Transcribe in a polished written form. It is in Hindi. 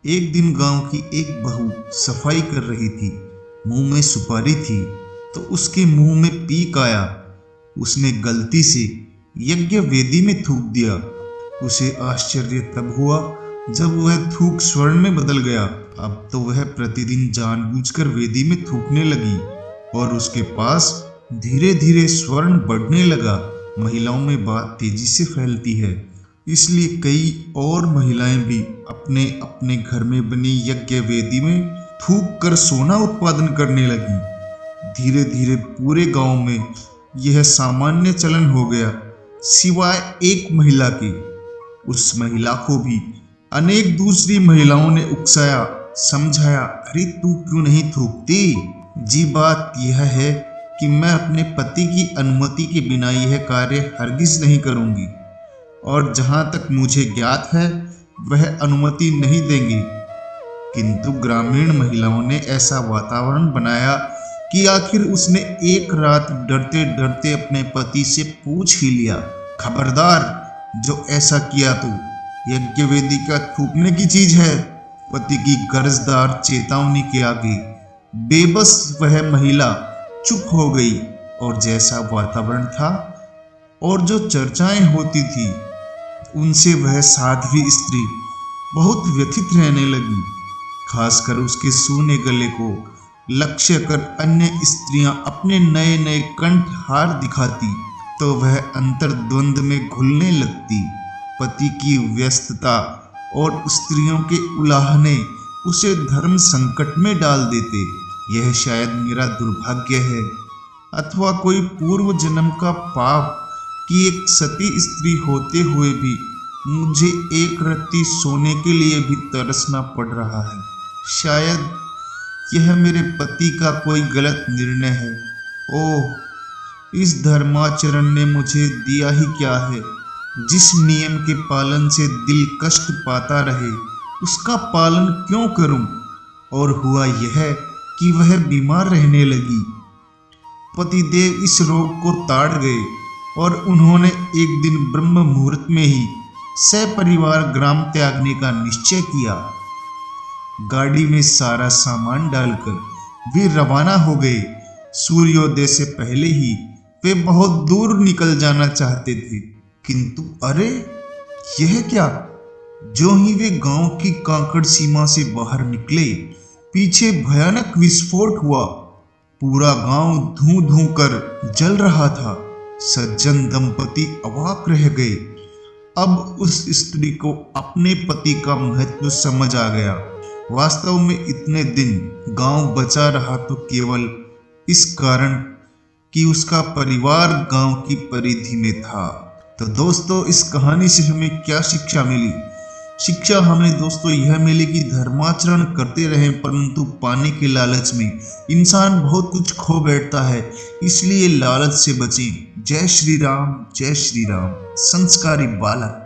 एक दिन गांव की एक बहू सफाई कर रही थी। मुंह में सुपारी थी तो उसके मुंह में पीक आया। उसने गलती से यज्ञ वेदी में थूक दिया। उसे आश्चर्य तब हुआ जब वह थूक स्वर्ण में बदल गया। अब तो वह प्रतिदिन जानबूझकर वेदी में थूकने लगी और उसके पास धीरे धीरे स्वर्ण बढ़ने लगा। महिलाओं में बात तेजी से फैलती है, इसलिए कई और महिलाएं भी अपने अपने घर में बनी यज्ञ वेदी में थूक कर सोना उत्पादन करने लगी। धीरे धीरे पूरे गांव में यह सामान्य चलन हो गया, सिवाय एक महिला के। उस महिला को भी अनेक दूसरी महिलाओं ने उकसाया, समझाया, अरे तू क्यों नहीं थूकती? जी बात यह है कि मैं अपने पति की अनुमति के बिना यह कार्य हरगिज नहीं करूंगी और जहां तक मुझे ज्ञात है वह अनुमति नहीं देंगे। किंतु ग्रामीण महिलाओं ने ऐसा वातावरण बनाया कि आखिर उसने एक रात डरते डरते अपने पति से पूछ ही लिया, खबरदार, जो ऐसा किया तो यज्ञ वेदी का थूकने की चीज है। पति की गर्जदार चेतावनी के आगे बेबस वह महिला चुप हो गई और जैसा वातावरण था और जो चर्चाएं होती थी उनसे वह साध्वी स्त्री बहुत व्यथित रहने लगी। खासकर उसके सूने गले को लक्ष्य कर अन्य स्त्रियां अपने नए नए कंठहार दिखाती तो वह अंतर्द्वंद में घुलने लगती। पति की व्यस्तता और स्त्रियों के उलाहने उसे धर्म संकट में डाल देते। यह शायद मेरा दुर्भाग्य है अथवा कोई पूर्व जन्म का पाप कि एक सती स्त्री होते हुए भी मुझे एक रत्ती सोने के लिए भी तरसना पड़ रहा है। शायद यह मेरे पति का कोई गलत निर्णय है। ओह, इस धर्माचरण ने मुझे दिया ही क्या है? जिस नियम के पालन से दिल कष्ट पाता रहे उसका पालन क्यों करूं? और हुआ यह कि वह बीमार रहने लगी। पतिदेव इस रोग को ताड़ गए और उन्होंने एक दिन ब्रह्म मुहूर्त में ही सपरिवार ग्राम त्यागने का निश्चय किया। गाड़ी में सारा सामान डालकर वे रवाना हो गए। सूर्योदय से पहले ही वे बहुत दूर निकल जाना चाहते थे, किंतु अरे यह क्या! जो ही वे गांव की कांकड़ सीमा से बाहर निकले, पीछे भयानक विस्फोट हुआ। पूरा गांव धूं धूं कर जल रहा था। सज्जन दंपति अवाक रह गए। अब उस स्त्री को अपने पति का महत्व समझ आ गया। वास्तव में इतने दिन गांव बचा रहा तो केवल इस कारण कि उसका परिवार गांव की परिधि में था। तो दोस्तों, इस कहानी से हमें क्या शिक्षा मिली? शिक्षा हमें दोस्तों यह मिली कि धर्माचरण करते रहें, परंतु पाने के लालच में इंसान बहुत कुछ खो बैठता है, इसलिए लालच से बचें। जय श्री राम, जय श्री राम। संस्कारी बालक।